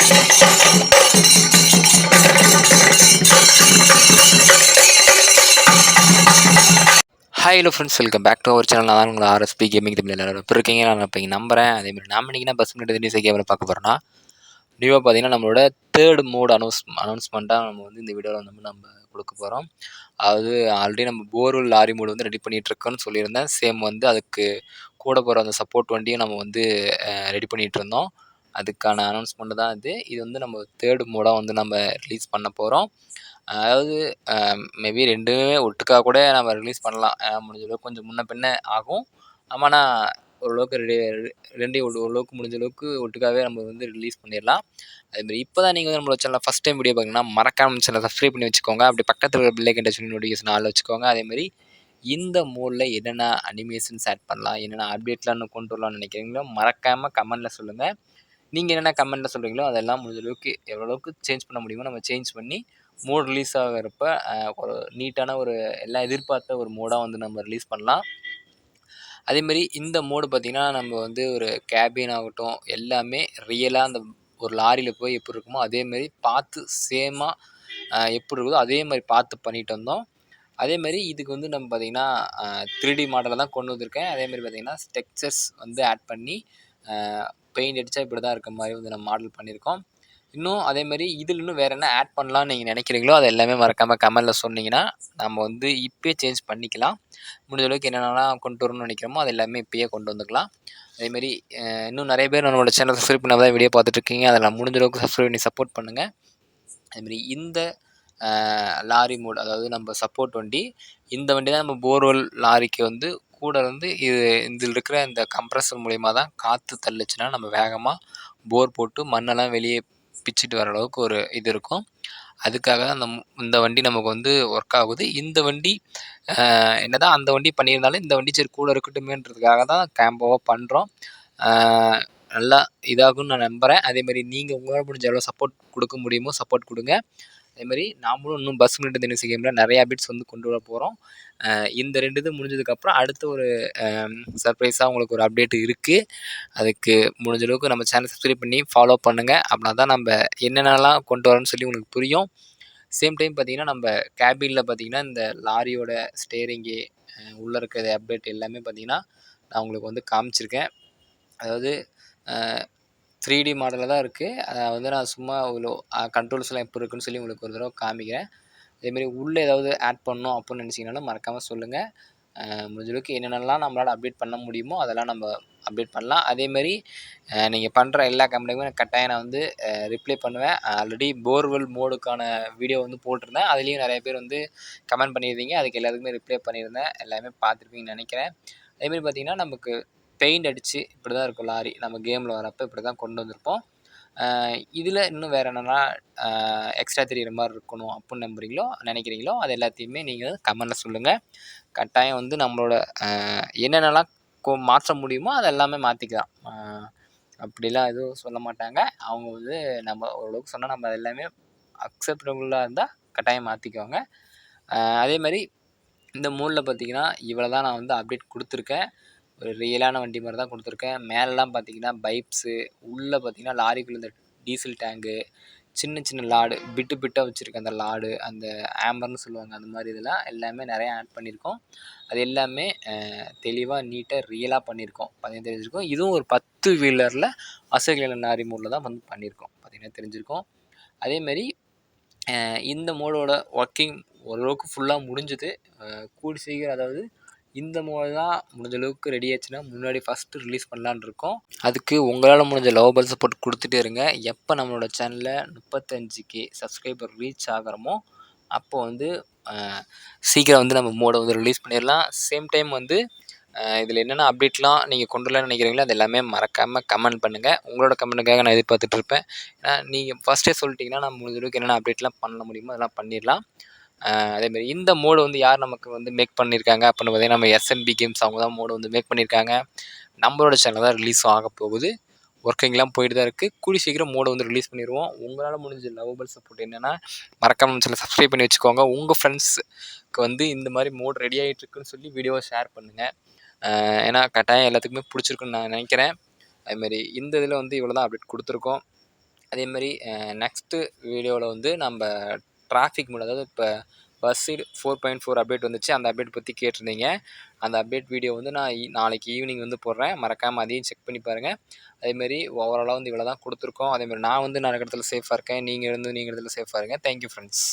Hi hello friends, welcome back to our channel. நான் தான் உங்களை ஆர்எஸ்பி கேமிங் தமிழ் எல்லாரும் இப்போ இருக்கீங்க. நான் இப்போ இங்கே நம்புறேன். அதேமாதிரி நாம் இன்றைக்கி பஸ் மினிட் நியூஸ் கேமில் பார்க்க போகிறோன்னா, நியூவாக பார்த்தீங்கன்னா நம்மளோட தேர்ட் மோட் அனௌன்ஸ்மெண்ட்டாக நம்ம வந்து இந்த வீடியோவில் வந்து நம்ம கொடுக்க போகிறோம். அதாவது ஆல்ரெடி நம்ம போர்வெல் லாரி மோடு வந்து ரெடி பண்ணிகிட்ருக்கோன்னு சொல்லியிருந்தேன். சேம் வந்து அதுக்கு கூட போகிற அந்த சப்போர்ட் வண்டியும் நம்ம வந்து ரெடி பண்ணிகிட்டு இருந்தோம். அதுக்கான அனௌன்ஸ்மெண்ட் தான் இது வந்து நம்ம தேர்ட் மோடாக வந்து நம்ம ரிலீஸ் பண்ண போகிறோம். அதாவது மேபி 2மே ஒட்டுக்கா கூட நம்ம ரிலீஸ் பண்ணலாம். முடிஞ்ச அளவுக்கு கொஞ்சம் முன்ன பின்ன ஆகும். ஆமாண்ணா ஓரளவுக்கு 2யும் ஓரளவுக்கு முடிஞ்ச அளவுக்கு ஒட்டுக்காவே நம்ம வந்து ரிலீஸ் பண்ணிடலாம். அதுமாரி இப்போ தான் நீங்கள் வந்து நம்மளோட சேனலில் ஃபஸ்ட் டைம் வீடியோ பார்க்கணும்னா மறக்காம சேனலை சப்ஸ்கிரைப் பண்ணி வச்சுக்கோங்க. அப்படி பக்கத்தில் இருக்கிற பெல் ஐக்கன் டச் பண்ணி நோட்டிஃபிகேஷன் ஆல் வச்சுக்கோங்க. அதேமாதிரி இந்த மோடில் என்னென்ன அனிமேஷன்ஸ் ஆட் பண்ணலாம், என்னென்ன அப்டேட்லாம் இன்னும் கொண்டு வரலாம்னு நினைக்கிறீங்களோ மறக்காமல் கமெண்ட்டில் சொல்லுங்கள். நீங்கள் என்னென்ன கமெண்ட்டில் சொல்கிறீங்களோ அதெல்லாம் முடிஞ்ச அளவுக்கு எவ்வளோ அளவுக்கு சேஞ்ச் பண்ண முடியுமோ நம்ம சேஞ்ச் பண்ணி மோட் ரிலீஸ் ஆகிறப்ப ஒரு நீட்டான ஒரு எல்லாம் எதிர்பார்த்த ஒரு மோடாக வந்து நம்ம ரிலீஸ் பண்ணலாம். அதேமாரி இந்த மோடு பார்த்திங்கன்னா நம்ம வந்து ஒரு கேபின் ஆகட்டும் எல்லாமே ரியலாக அந்த ஒரு லாரியில் போய் எப்படி இருக்குமோ அதேமாரி பார்த்து சேமாக எப்படி இருக்குதோ அதே மாதிரி பார்த்து பண்ணிட்டு வந்தோம். அதேமாரி இதுக்கு வந்து நம்ம பார்த்திங்கன்னா 3D மாடலில் தான் கொண்டு வந்திருக்கேன். அதேமாதிரி பார்த்திங்கன்னா டெக்ஸ்சர்ஸ் வந்து ஆட் பண்ணி பெயிண்ட் அடித்தா இப்படி தான் இருக்க மாதிரி வந்து நம்ம மாடல் பண்ணியிருக்கோம். இன்னும் அதேமாதிரி இதில் இன்னும் வேறு என்ன ஆட் பண்ணலான்னு நீங்கள் நினைக்கிறீங்களோ அது எல்லாமே மறக்காமல் கமெண்ட்டில் சொன்னீங்கன்னா நம்ம வந்து இப்போயே சேஞ்ச் பண்ணிக்கலாம். முடிஞ்ச அளவுக்கு என்னென்னலாம் கொண்டு வரணும்னு நினைக்கிறோமோ அது எல்லாமே இப்போயே கொண்டு வந்துக்கலாம். அதேமாதிரி இன்னும் நிறைய பேர் நம்மளோட சேனல் சப்ஸ்கிரைப் பண்ணால் தான் வீடியோ பார்த்துட்ருக்கீங்க. அதில் முடிஞ்ச அளவுக்கு சப்ஸ்கிரைப் பண்ணி சப்போர்ட் பண்ணுங்கள். அதுமாதிரி இந்த லாரி மோட் அதாவது நம்ம சப்போர்ட் வண்டி, இந்த வண்டி தான் நம்ம போர்வெல் லாரிக்கு வந்து கூட இருந்து இதில் இருக்கிற இந்த கம்ப்ரஸர் மூலிமா தான் காற்று தள்ளுச்சுன்னா நம்ம வேகமாக போர் போட்டு மண்ணெல்லாம் வெளியே பிச்சுட்டு வர அளவுக்கு ஒரு இது இருக்கும். அதுக்காக தான் இந்த வண்டி நமக்கு வந்து ஒர்க் ஆகுது. இந்த வண்டி என்னதான் அந்த வண்டி பண்ணியிருந்தாலும் இந்த வண்டி சரி கூட இருக்கட்டுமேன்றதுக்காக தான் கேம்போவாக பண்ணுறோம். நல்லா இதாகும்னு நான் நம்புகிறேன். அதேமாதிரி நீங்கள் உங்களால் முடிஞ்ச எவ்வளோ சப்போர்ட் கொடுக்க முடியுமோ சப்போர்ட் கொடுங்க. அதேமாதிரி நாமளும் இன்னும் பஸ் மினிட் தினசு கேமில் நிறையா அப்டேட்ஸ் வந்து கொண்டு வர போகிறோம். இந்த 2 இது முடிஞ்சதுக்கப்புறம் அடுத்த ஒரு சர்ப்ரைஸாக உங்களுக்கு ஒரு அப்டேட் இருக்குது. அதுக்கு முடிஞ்ச அளவுக்கு நம்ம சேனல் சப்ஸ்கிரைப் பண்ணி ஃபாலோ பண்ணுங்கள். அப்படின்னா தான் நம்ம என்னென்னலாம் கொண்டு வரோன்னு சொல்லி உங்களுக்கு புரியும். சேம் டைம் பார்த்திங்கன்னா நம்ம கேபினில் பார்த்திங்கன்னா இந்த லாரியோட ஸ்டேரிங்கு உள்ளே இருக்கிற அப்டேட் எல்லாமே பார்த்திங்கன்னா நான் உங்களுக்கு வந்து காமிச்சிருக்கேன். அதாவது 3D மாடலில் தான் இருக்குது. அதை வந்து நான் சும்மா இவ்வளோ கண்ட்ரோல்ஸ்லாம் எப்படி இருக்குன்னு சொல்லி உங்களுக்கு ஒரு தடவை காமிக்கிறேன். அதேமாதிரி உள்ளே ஏதாவது ஆட் பண்ணணும் அப்புடின்னு நினச்சிங்கனாலும் மறக்காமல் சொல்லுங்கள். முடிஞ்ச அளவுக்கு என்னென்னலாம் நம்மளால் அப்டேட் பண்ண முடியுமோ அதெல்லாம் நம்ம அப்டேட் பண்ணலாம். அதேமாதிரி நீங்கள் பண்ணுற எல்லா கமெண்ட்டுக்குமே கட்டாயம் நான் வந்து ரிப்ளை பண்ணுவேன். ஆல்ரெடி போர்வெல் மோடுக்கான வீடியோ வந்து போட்டிருந்தேன். அதுலேயும் நிறைய பேர் வந்து கமெண்ட் பண்ணியிருந்தீங்க. அதுக்கு எல்லாத்துக்குமே ரிப்ளை பண்ணியிருந்தேன். எல்லாமே பார்த்துருப்பீங்கன்னு நினைக்கிறேன். அதேமாதிரி பார்த்திங்கன்னா நமக்கு பெயிண்ட் அடித்து இப்படி தான் இருக்கும் லாரி. நம்ம கேமில் வரப்போ இப்படி தான் கொண்டு வந்திருப்போம். இதில் இன்னும் வேறு என்னென்னா எக்ஸ்ட்ரா தெரிகிற மாதிரி இருக்கணும் அப்புடின்னு நினைக்கிறீங்களோ அது எல்லாத்தையுமே நீங்கள் கமெண்ட்டில் சொல்லுங்கள். கட்டாயம் வந்து நம்மளோட என்னென்னலாம் மாற்ற முடியுமோ அது எல்லாமே மாற்றிக்கலாம். அப்படிலாம் எதுவும் சொல்ல மாட்டாங்க. அவங்க வந்து நம்ம ஓரளவுக்கு சொன்னால் நம்ம அது எல்லாமே அக்செப்டபுளாக இருந்தால் கட்டாயம் மாற்றிக்குவாங்க. அதேமாதிரி இந்த மோடில் பார்த்திங்கன்னா இவ்வளோ தான் நான் வந்து அப்டேட் கொடுத்துருக்கேன். ஒரு ரியலான வண்டி மாதிரி தான் கொடுத்துருக்கேன். மேலெலாம் பார்த்திங்கன்னா பைப்ஸு, உள்ளே பார்த்திங்கன்னா லாரிக்குள்ளே இந்த டீசல் டேங்கு, சின்ன சின்ன லாடு பிட்டாக வச்சுருக்க அந்த லாடு, அந்த ஆம்பர்னு சொல்லுவாங்க அந்த மாதிரி இதெல்லாம் எல்லாமே நிறையா ஆட் பண்ணியிருக்கோம். அது எல்லாமே தெளிவாக நீட்டாக ரியலாக பண்ணியிருக்கோம். பார்த்திங்கன்னா தெரிஞ்சிருக்கும். இதுவும் ஒரு 10 வீலரில் அசோக் லாரி மோடில் தான் வந்து பண்ணியிருக்கோம். பார்த்திங்கன்னா தெரிஞ்சிருக்கும். அதேமாரி இந்த மோடோட ஒர்க்கிங் ஓரளவுக்கு ஃபுல்லாக முடிஞ்சுது. கூடி சீக்கிரம் அதாவது இந்த மோடு தான் முடிஞ்ச அளவுக்கு ரெடி ஆச்சுன்னா முன்னாடி ஃபஸ்ட்டு ரிலீஸ் பண்ணலான்னு இருக்கோம். அதுக்கு உங்களால் முடிஞ்ச லவ் சப்போர்ட் கொடுத்துட்டே இருங்க. எப்போ நம்மளோட சேனலில் 35K சப்ஸ்கிரைபர் ரீச் ஆகிறோமோ அப்போ வந்து சீக்கிரம் வந்து நம்ம மோடை வந்து ரிலீஸ் பண்ணிடலாம். சேம் டைம் வந்து இதில் என்னென்ன அப்டேட்லாம் நீங்கள் கொண்டு வரலான்னு நினைக்கிறீங்களோ அது எல்லாமே மறக்காமல் கமெண்ட் பண்ணுங்கள். உங்களோட கமெண்ட்டுக்காக நான் எதிர்பார்த்துட்ருப்பேன். ஏன்னா நீங்கள் ஃபஸ்ட்டே சொல்லிட்டீங்கன்னா நம்ம முடிஞ்ச அளவுக்கு என்னென்ன அப்டேட்லாம் பண்ண முடியுமோ அதெல்லாம் பண்ணிடலாம். அதேமாதிரி இந்த மோடு வந்து யார் நமக்கு வந்து மேக் பண்ணியிருக்காங்க அப்படின்னு பார்த்தீங்கன்னா நம்ம SNB கேம்ஸ் அவங்க தான் மோடு வந்து மேக் பண்ணியிருக்காங்க. நம்மளோட சேனல் தான் ரிலீஸும் ஆக போகுது. ஒர்க்கிங்லாம் போயிட்டு தான் இருக்குது. கூடி சீக்கிரம் மோடை வந்து ரிலீஸ் பண்ணிடுவோம். உங்களால் முடிஞ்ச லவ்வபிள் சப்போர்ட் என்னென்னா மறக்காமல் சேனலை சப்ஸ்கிரைப் பண்ணி வச்சுக்கோங்க. உங்கள் ஃப்ரெண்ட்ஸுக்கு வந்து இந்த மாதிரி மோட் ரெடி ஆகிட்டுருக்குன்னு சொல்லி வீடியோவை ஷேர் பண்ணுங்கள். ஏன்னா கட்டாயம் எல்லாத்துக்குமே பிடிச்சிருக்குன்னு நான் நினைக்கிறேன். அதுமாரி இந்த இதில் வந்து இவ்வளோ தான் அப்டேட் கொடுத்துருக்கோம். அதேமாரி நெக்ஸ்ட்டு வீடியோவில் வந்து நம்ம டிராஃபிக் மோட், அதாவது இப்போ பஸ்ஸு 4.4 அப்டேட் வந்துச்சு. அந்த அப்டேட் பற்றி கேட்டிருந்தீங்க. அந்த அப்டேட் வீடியோ வந்து நான் நாளைக்கு ஈவினிங் வந்து போடுறேன். மறக்காமல் அதையும் செக் பண்ணி பாருங்கள். அதேமாரி ஓவராலாக வந்து இவ்வளோ தான் கொடுத்துருக்கோம். அதேமாரி நான் இருக்கிற இடத்துல சேஃபாக இருக்கேன். நீங்கள் இருக்கிற இடத்துல சேஃபாக இருங்க. Thank you friends.